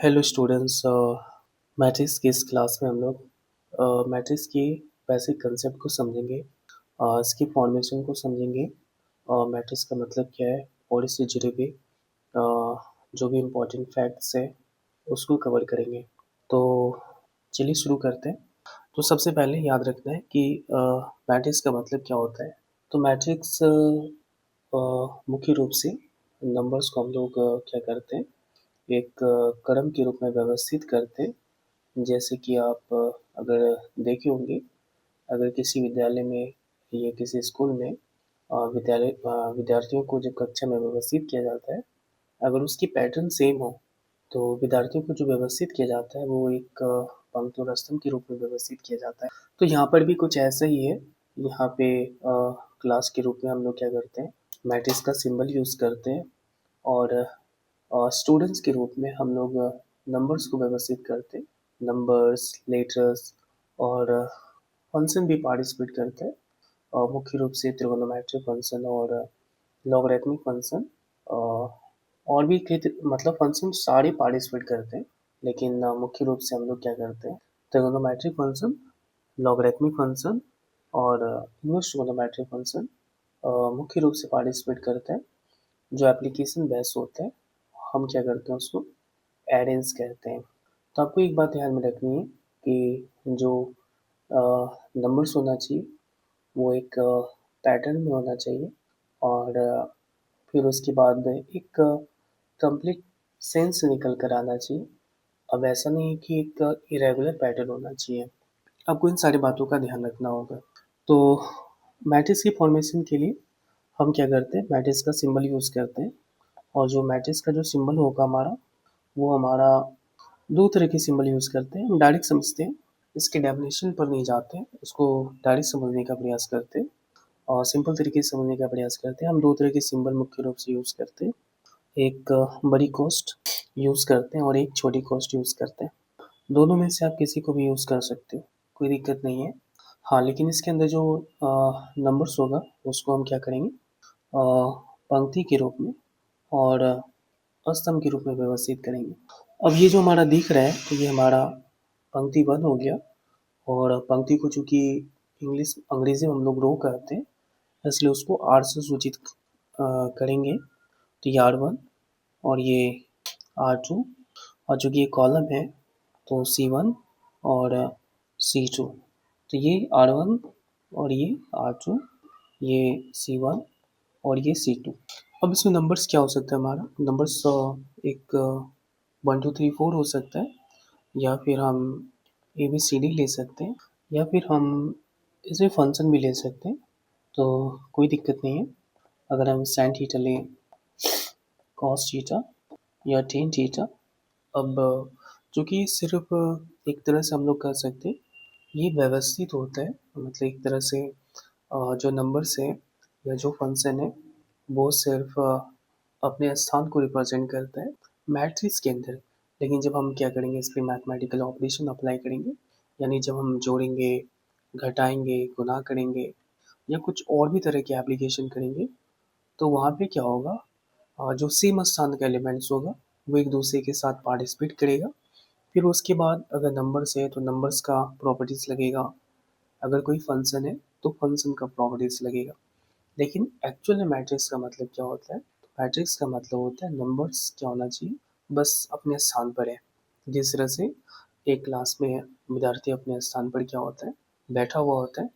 Hello students. Matrix की इस class में हम लोग मैट्रिक्स की बेसिक कंसेप्ट को समझेंगे। इसकी फॉर्मेशन को समझेंगे और मैट्रिक्स का मतलब क्या है और इससे जुड़े हुए जो भी इम्पोर्टेंट फैक्ट्स है उसको कवर करेंगे। तो चलिए शुरू करते हैं। तो सबसे पहले याद रखना है कि मैट्रिक्स का मतलब क्या होता है। तो मैट्रिक्स मुख्य रूप से नंबर्स को हम लोग क्या करते हैं, एक क्रम के रूप में व्यवस्थित करते हैं। जैसे कि आप अगर देखे होंगे, अगर किसी विद्यालय में या किसी स्कूल में विद्यार्थियों को जब कक्षा में व्यवस्थित किया जाता है, अगर उसकी पैटर्न सेम हो तो विद्यार्थियों को जो व्यवस्थित किया जाता है वो एक पंक्ति और स्तंभ के रूप में व्यवस्थित किया जाता है। तो यहाँ पर भी कुछ ऐसा ही है। यहाँ पे क्लास के रूप में हम लोग क्या करते हैं, मैट्रिक्स का सिंबल यूज़ करते हैं और स्टूडेंट्स के रूप में हम लोग नंबर्स को व्यवस्थित करते हैं। नंबर्स, लेटर्स और फंक्शन भी पार्टिसिपेट करते हैं। मुख्य रूप से त्रिगोनोमेट्रिक फंक्शन और लॉगरिथमिक फंक्शन और भी कई मतलब फंक्शन सारे पार्टिसिपेट करते हैं। लेकिन मुख्य रूप से हम लोग क्या करते हैं, त्रिगोनोमेट्रिक फंक्शन, लॉगरिथमिक फंक्शन और इनवर्स ट्रिगोनोमेट्रिक फंक्शन मुख्य रूप से पार्टिसिपेट करते हैं। जो एप्लीकेशन बेस होते हैं हम क्या करते हैं उसको एरेंज कहते हैं। तो आपको एक बात ध्यान में रखनी है कि जो नंबर्स होना चाहिए वो एक पैटर्न में होना चाहिए और फिर उसके बाद में एक कंप्लीट सेंस निकल कर आना चाहिए। अब ऐसा नहीं है कि एक इरेगुलर पैटर्न होना चाहिए। आपको इन सारी बातों का ध्यान रखना होगा। तो मैट्रिक्स की फॉर्मेशन के लिए हम क्या करते हैं, मैट्रिक्स का सिंबल यूज़ करते हैं। और जो मैट्रिक्स का जो सिंबल होगा हमारा, वो हमारा दो तरह के सिंबल यूज़ करते हैं। हम डायरेक्ट समझते हैं, इसके डेफिनेशन पर नहीं जाते हैं, उसको डायरेक्ट समझने का प्रयास करते हैं और सिंपल तरीके से समझने का प्रयास करते हैं। हम दो तरह के सिंबल मुख्य रूप से यूज़ करते हैं। एक बड़ी कोस्ट यूज़ करते हैं और एक छोटी कोस्ट यूज़ करते हैं। दोनों में से आप किसी को भी यूज़ कर सकते हो, कोई दिक्कत नहीं है। हाँ, लेकिन इसके अंदर जो नंबर्स होगा उसको हम क्या करेंगे, पंक्ति के रूप में और स्तंभ के रूप में व्यवस्थित करेंगे। अब ये जो हमारा दिख रहा है तो ये हमारा पंक्ति 1 हो गया और पंक्ति को चूँकि अंग्रेज़ी में हम लोग रो कहते हैं, इसलिए उसको आर से सूचित करेंगे। तो ये R1 और ये R2 और चूँकि ये कॉलम है तो C1 और C2। तो ये R1 और ये R2, ये C1 और ये C2। अब इसमें नंबर्स क्या हो सकता है, हमारा नंबर्स एक 1 2 3 4 हो सकता है, या फिर हम ABCD ले सकते हैं, या फिर हम इसमें फंक्शन भी ले सकते हैं। तो कोई दिक्कत नहीं है। अगर हम साइन थीटा लें, कॉस थीटा या टेन थीटा। अब चूँकि सिर्फ एक तरह से हम लोग कर सकते हैं, ये व्यवस्थित होता है। मतलब एक तरह से जो नंबर्स हैं या जो फंक्शन है वो सिर्फ अपने स्थान को रिप्रेजेंट करता है मैट्रिक्स के अंदर। लेकिन जब हम क्या करेंगे, इस पे मैथमेटिकल ऑपरेशन अप्लाई करेंगे, यानी जब हम जोड़ेंगे, घटाएंगे, गुणा करेंगे या कुछ और भी तरह के एप्लीकेशन करेंगे, तो वहाँ पे क्या होगा, जो सेम स्थान का एलिमेंट्स होगा वो एक दूसरे के साथ पार्टिसिपेट करेगा। फिर उसके बाद अगर नंबर्स है तो नंबर्स का प्रॉपर्टीज़ लगेगा, अगर कोई फंक्शन है तो फंक्शन का प्रॉपर्टीज़ लगेगा। लेकिन एक्चुअल में मैट्रिक्स का मतलब क्या होता है, मैट्रिक्स का मतलब होता है नंबर्स क्या होना चाहिए, बस अपने स्थान पर है। जिस तरह से एक क्लास में विद्यार्थी अपने स्थान पर क्या होता है, बैठा हुआ होता है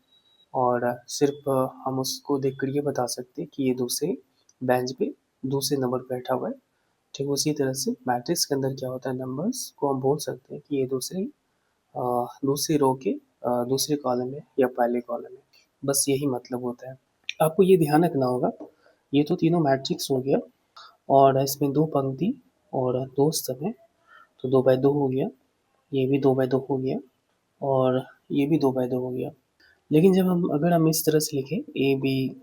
और सिर्फ हम उसको देखकर ये बता सकते हैं कि ये दूसरे बेंच पे दूसरे नंबर पे बैठा हुआ है। ठीक उसी तरह से मैट्रिक्स के अंदर क्या होता है, नंबर्स को हम बोल सकते हैं कि ये दूसरी रो के दूसरे कॉलम में या पहले कॉलम में। बस यही मतलब होता है। आपको ये ध्यान रखना होगा, ये तो तीनों मैट्रिक्स हो गया और इसमें दो पंक्ति और दो स्तंभ है, तो 2 बाय 2 हो गया, ये भी 2 बाय 2 हो गया और ये भी 2 बाय 2 हो गया। लेकिन जब अगर हम इस तरह से लिखें ए बी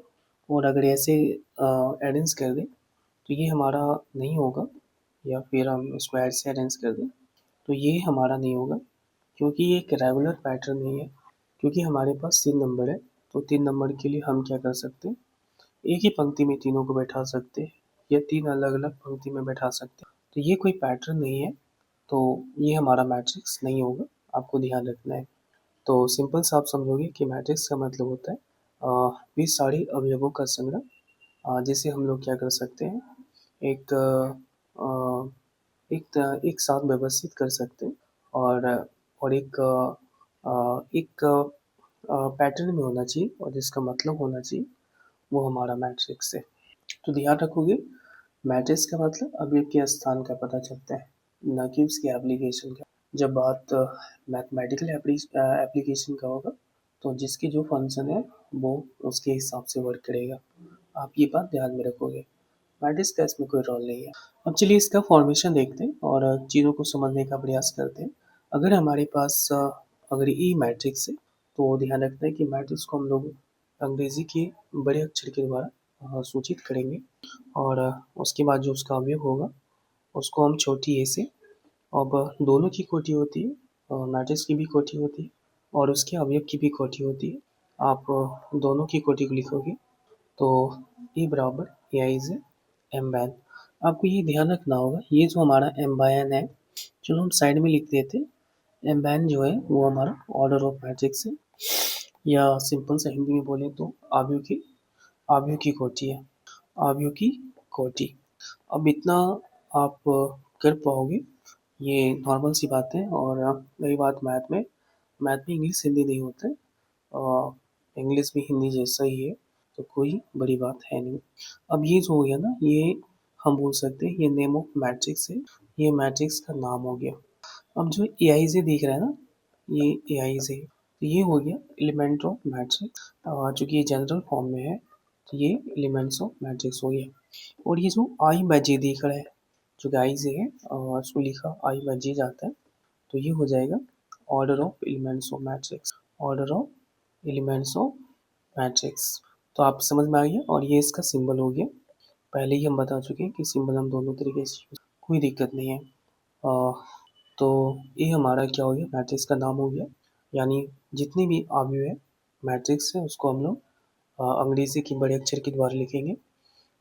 और अगर ऐसे अरेंज कर दें तो ये हमारा नहीं होगा, या फिर हम इसको ऐड से अरेंज कर दें तो ये हमारा नहीं होगा, क्योंकि ये एक रेगुलर पैटर्न नहीं है। क्योंकि हमारे पास 3 नंबर है, तो 3 नंबर के लिए हम क्या कर सकते हैं, एक ही पंक्ति में तीनों को बैठा सकते हैं या 3 अलग अलग पंक्ति में बैठा सकते हैं। तो ये कोई पैटर्न नहीं है। तो ये हमारा मैट्रिक्स नहीं होगा, आपको ध्यान रखना है। तो सिंपल सा आप समझोगे कि मैट्रिक्स का मतलब होता है वे सारे अवयवों का संग्रह, जिसे हम लोग क्या कर सकते हैं, एक अ, एक साथ व्यवस्थित कर सकते हैं और एक पैटर्न में होना चाहिए और जिसका मतलब होना चाहिए वो हमारा मैट्रिक्स है। तो ध्यान रखोगे, मैट्रिक्स का मतलब अवयव के स्थान का पता चलता है, न कि उसके एप्लीकेशन का। जब बात मैथमेटिकल एप्लीकेशन का होगा तो जिसकी जो फंक्शन है वो उसके हिसाब से वर्क करेगा। आप ये बात ध्यान में रखोगे, मैट्रिक्स का इसमें कोई रोल नहीं है। अब चलिए इसका फॉर्मेशन देखते हैं और चीज़ों को समझने का प्रयास करते हैं। अगर हमारे पास अगर ई मैट्रिक्स है तो ध्यान रखना है कि मैट्रिक्स को हम लोग अंग्रेजी के बड़े अक्षर के द्वारा सूचित करेंगे और उसके बाद जो उसका अवयव होगा उसको हम छोटी ए से, अब दोनों की कोटि होती है, मैट्रिक्स की भी कोटि होती है और उसके अवयव की भी कोटि होती है। आप दोनों की कोटि को लिखोगे तो ए बराबर ए आई से एम बाय एन। आपको ये ध्यान रखना होगा, ये जो हमारा एम बाय एन है, चलो हम साइड में लिख देते हैं। एम बाय एन जो है वो हमारा ऑर्डर ऑफ मैट्रिक्स है, या सिंपल से हिंदी में बोले तो आव्यूह की कोटि है, आव्यूह की कोटि। अब इतना आप कर पाओगे, ये नॉर्मल सी बात है। और रही बात मैथ में इंग्लिश हिंदी नहीं होता है, इंग्लिश भी हिंदी जैसा ही है, तो कोई बड़ी बात है नहीं। अब ये जो हो गया ना, ये हम बोल सकते हैं ये नेम ऑफ मैट्रिक्स है, ये मैट्रिक्स का नाम हो गया। अब जो ए आई जे दिख रहा है ना, ये ए आई जे, तो ये हो गया एलिमेंट ऑफ मैट्रिक्स, चूँकि ये जनरल फॉर्म में है तो ये एलिमेंट्स ऑफ मैट्रिक्स हो गया। और ये जो आई बाय जे दिख रहा है, जो कि आई जे है और उसको लिखा आई बाय जे जाता है, तो ये हो जाएगा order of elements of matrix, order of elements of matrix. तो आप समझ में आ गया। और ये इसका सिंबल हो गया, पहले ही हम बता चुके हैं कि सिंबल हम दोनों तरीके से कोई दिक्कत नहीं है। तो ये हमारा क्या हो गया, मैट्रिक्स का नाम हो गया। यानी जितने भी अवयव है मैट्रिक्स है उसको हम लोग अंग्रेजी के बड़े अक्षर के द्वारा लिखेंगे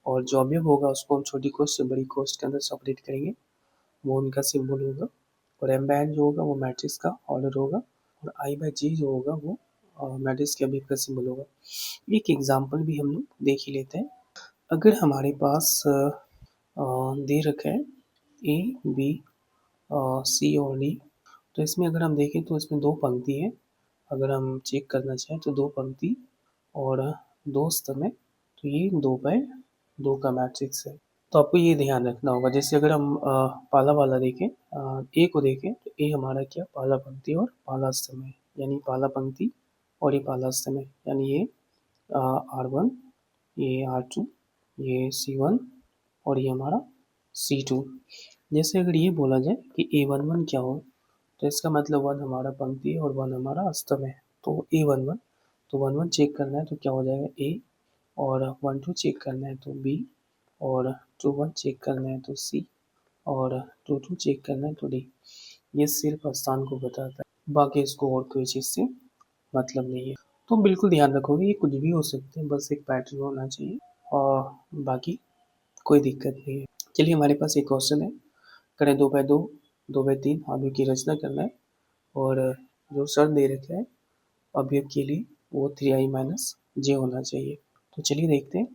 और जो अवयव होगा उसको हम छोटी कोष्ट से बड़ी कोष्ट के अंदर सेपरेट करेंगे, वो उनका सिंबल होगा। और एम बाय एन जो होगा वो मैट्रिक्स का ऑर्डर होगा और आई बाय जी जो होगा वो मैट्रिक्स के अवयव का सिंबल होगा। एक एग्जाम्पल भी हम लोग देख ही लेते हैं। अगर हमारे पास दे रखा है ए बी सी और डी, तो इसमें अगर हम देखें तो इसमें दो पंक्ति है। अगर हम चेक करना चाहें तो दो पंक्ति और दो स्तंभ है, तो ये 2/2 का मैट्रिक्स है। तो आपको ये ध्यान रखना होगा। जैसे अगर हम पहला वाला देखें, ए को देखें तो ए हमारा क्या पहला पंक्ति और पहला स्तंभ है, यानी पहला पंक्ति और ये पहला स्तंभ है, यानी ये R1, ये R2, ये C1 और ये हमारा C2। जैसे अगर ये बोला जाए कि A11 क्या हो, तो इसका मतलब 1 हमारा पंक्ति है और 1 हमारा स्तंभ है, तो A11। तो 1 1 चेक करना है तो क्या हो जाएगा A, और 1 2 चेक करना है तो B, और 2 1 चेक करना है तो C, और 2 2 चेक करना है तो D। ये सिर्फ स्थान को बताता है, बाकी इसको और कोई चीज़ से मतलब नहीं है। तो बिल्कुल ध्यान रखोगे, ये कुछ भी हो सकते हैं, बस एक पैटर्न होना चाहिए और बाकी कोई दिक्कत नहीं है। चलिए हमारे पास एक क्वेश्चन है, करें 2/2, 2/3 अवयव की रचना करना है और जो शर्त दे रखा है अवयव के लिए वो 3i माइनस जे होना चाहिए। तो चलिए देखते हैं।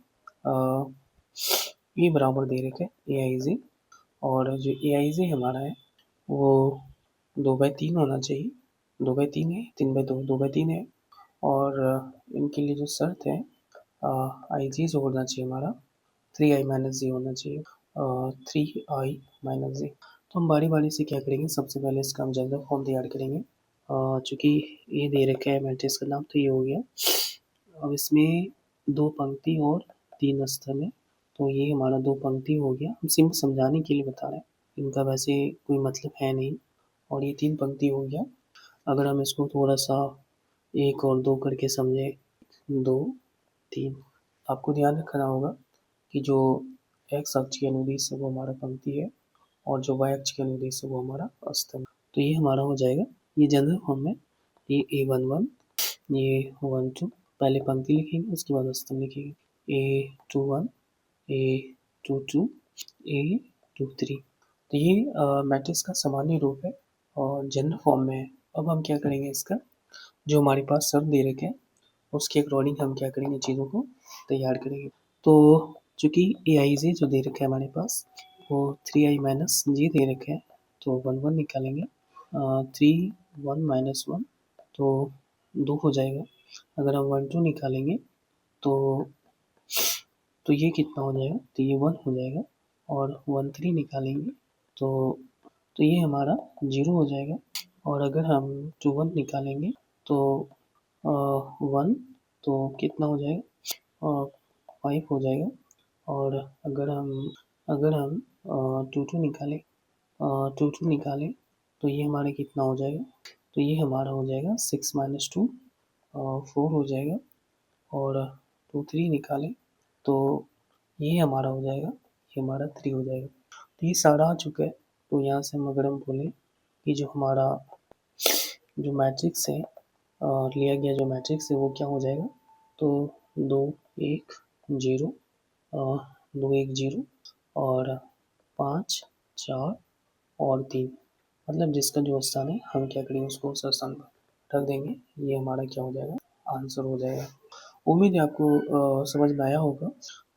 ये बराबर दे रखा है ए आई जे, और जो ए आई जे हमारा है वो 2/3 होना चाहिए, 2/3 है, 3/2, 2/3 है। और इनके लिए जो शर्त है आई जी जो होना चाहिए हमारा 3i माइनस जे होना चाहिए, 3i माइनस जे। तो हम बारी बारी से क्या करेंगे, सबसे पहले इसका हम जनरल फॉर्म तैयार करेंगे। चूँकि ये दे रखा है मैट्रिक्स का नाम, तो ये हो गया। अब इसमें दो पंक्ति और तीन स्तंभ है, तो ये हमारा दो पंक्ति हो गया। हम सिर्फ समझाने के लिए बता रहे हैं, इनका वैसे कोई मतलब है नहीं। और ये तीन पंक्ति हो गया। अगर हम इसको थोड़ा सा एक और दो करके समझे, 2 3, आपको ध्यान रखना होगा कि जो एक्स अक्ष के अनुदिश है वो हमारा पंक्ति है और जो वाई अक्ष के अनुदिश है वो हमारा स्तंभ। तो ये हमारा हो जाएगा, ये जनरल फॉर्म में ये A11, ये 1 2, पहले पंक्ति लिखेंगे उसके बाद स्तंभ लिखेंगे, A21, A22, A23। तो ये मैट्रिक्स का सामान्य रूप है और जनरल फॉर्म में है। अब हम क्या करेंगे, इसका जो हमारे पास शब्द दे रखे हैं उसके अकॉर्डिंग हम क्या करेंगे, चीज़ों को तैयार करेंगे। तो चूँकि ए आई जे जो दे रखा है हमारे पास, वो 3i माइनस जे दे रखे हैं, तो 1 निकालेंगे। 3 1 माइनस 1 तो 2 हो जाएगा। अगर हम 1 2 निकालेंगे तो ये कितना हो जाएगा, तो ये 1 हो जाएगा। और 1 3 निकालेंगे तो ये हमारा 0 हो जाएगा। और अगर हम 2 1 निकालेंगे तो 1 तो कितना हो जाएगा, 5 हो जाएगा। और अगर हम 2 2 निकालें, 2 2 निकालें तो ये हमारा कितना हो जाएगा, तो ये हमारा हो जाएगा 6 माइनस 2 4 हो जाएगा। और 2 3 निकालें तो ये हमारा हो जाएगा, ये हमारा 3 हो जाएगा। तो ये सारा आ चुका है। तो यहाँ से हम अगर हम बोलें कि जो हमारा जो मैट्रिक्स है, लिया गया जो मैट्रिक्स है वो क्या हो जाएगा, तो 2 1 0 2 1 0 और 5 4 और 3, मतलब जिसका जो स्थान है हम क्या करेंगे, उसको उस स्थान पर रख देंगे। ये हमारा क्या हो जाएगा, आंसर हो जाएगा। उम्मीद है आपको समझ में आया होगा।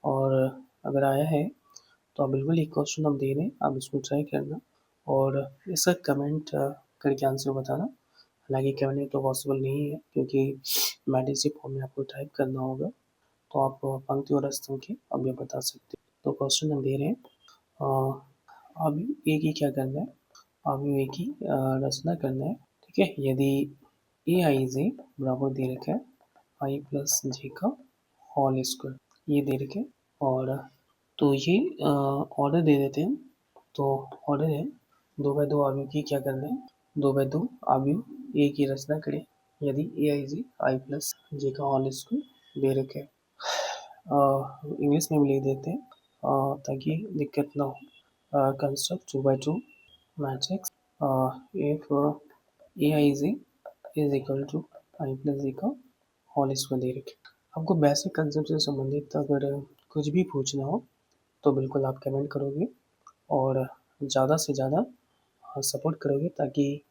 और अगर आया है तो आप बिल्कुल एक क्वेश्चन हम दे रहे हैं, आप इसको ट्राई करना और इसका कमेंट करके आंसर बताना। हालांकि कमेंट तो पॉसिबल नहीं है क्योंकि मैट्रिक्स फॉर्म में आपको टाइप करना होगा, तो आप पंक्ति और स्तंभ के अवयव बता सकते हैं। तो क्वेश्चन हम दे रहे हैं, अब एक ही क्या करना है, अब एक ही रचना करना है। ठीक है, यदि ए आई जे बराबर दे रखा है आई प्लस जे का होल स्क्वायर, ये दे रखे। और तो ये ऑर्डर दे देते हैं। तो ऑर्डर है 2 बाय 2 अवयव की क्या करना है, 2 बाय 2 अवयव ए की रचना करें यदि ए i J I plus j का होल स्क्वायर दे रखे है। इंग्लिश में भी लिख देते हैं ताकि दिक्कत ना हो। Construct 2 by 2 matrix if a i j is equal to i plus j का होल स्क्वायर दे रखे। आपको बेसिक कंसेप्ट से संबंधित अगर कुछ भी पूछना हो तो बिल्कुल आप कमेंट करोगे और ज़्यादा से ज़्यादा सपोर्ट करोगे, ताकि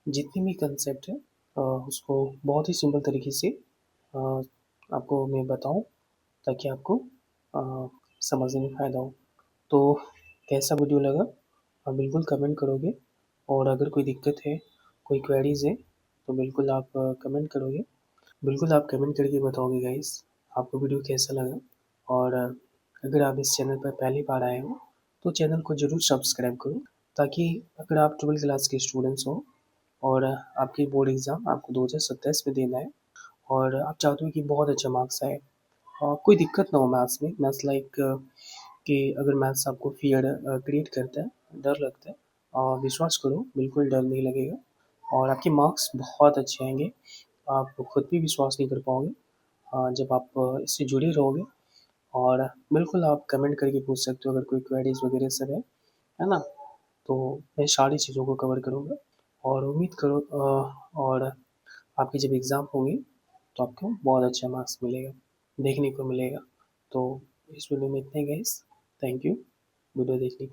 जितनी भी कंसेप्ट है उसको बहुत ही सिंपल तरीके से आपको मैं बताऊं, ताकि आपको समझने में फ़ायदा हो। तो कैसा वीडियो लगा आप बिल्कुल कमेंट करोगे। और अगर कोई दिक्कत है, कोई क्वेरीज है, तो बिल्कुल आप कमेंट करोगे। बिल्कुल आप कमेंट करके बताओगे गाइस आपको वीडियो कैसा लगा। और अगर आप इस चैनल पर पहली बार आए हो तो चैनल को ज़रूर सब्सक्राइब करो, ताकि अगर आप 12th क्लास के स्टूडेंट्स हो और आपकी बोर्ड एग्ज़ाम आपको 2027 में देना है और आप चाहते हो कि बहुत अच्छा मार्क्स आए और कोई दिक्कत ना हो मैथ्स में, मैथ्स लाइक कि अगर मैथ्स आपको फियर क्रिएट करता है, डर लगता है, और विश्वास करो बिल्कुल डर नहीं लगेगा और आपके मार्क्स बहुत अच्छे आएंगे। आप खुद भी विश्वास नहीं कर पाओगे जब आप इससे जुड़े रहोगे। और बिल्कुल आप कमेंट करके पूछ सकते हो अगर कोई क्वेरीज वगैरह सब है ना। तो मैं सारी चीज़ों को कवर करूँगा और उम्मीद करो और आपके जब एग्ज़ाम होंगे तो आपको बहुत अच्छा मार्क्स मिलेगा, देखने को मिलेगा। तो इस वीडियो में इतना ही गाइस, थैंक यू वीडियो देखने के लिए।